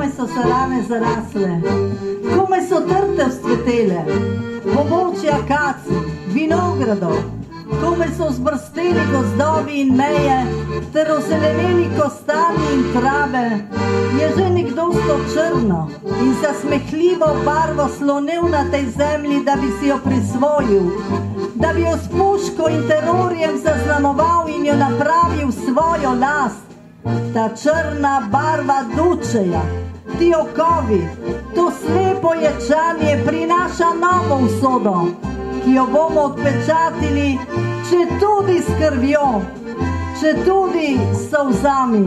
kome so se rane zarasle, kome so trte vzcvetele, pobočje akacij, vinogradov, kome so zbrsteli gozdovi in meje, ter ozeleneli kostani in trave, je že nekdo sto črno in zasmehljivo barvo slonil na tej zemlji, da bi si jo prisvojil, da bi jo s puško in terorjem zaznamoval in jo napravil svojo last. Ta črna barva dučeja, ti okovi, to slepo ječanje prinaša novo usodo, ki jo bomo odpečatili, če tudi s krvjo, če tudi s solzami.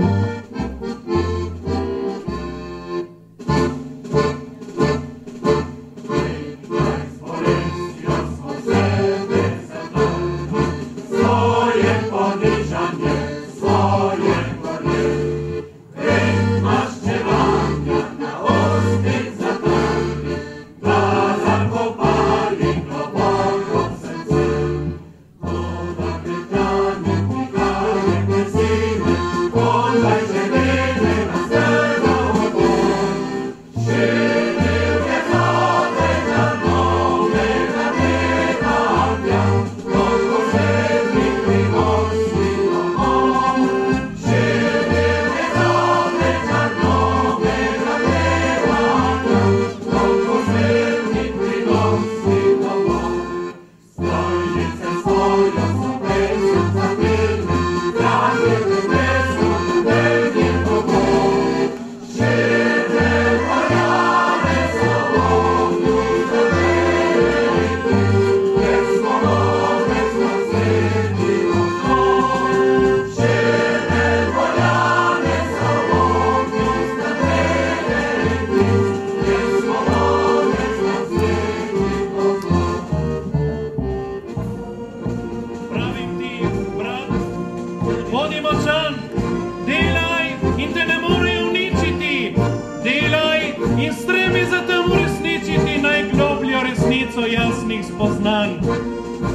Jasnih spoznanj.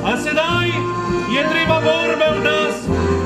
A sedaj je treba borbe v nas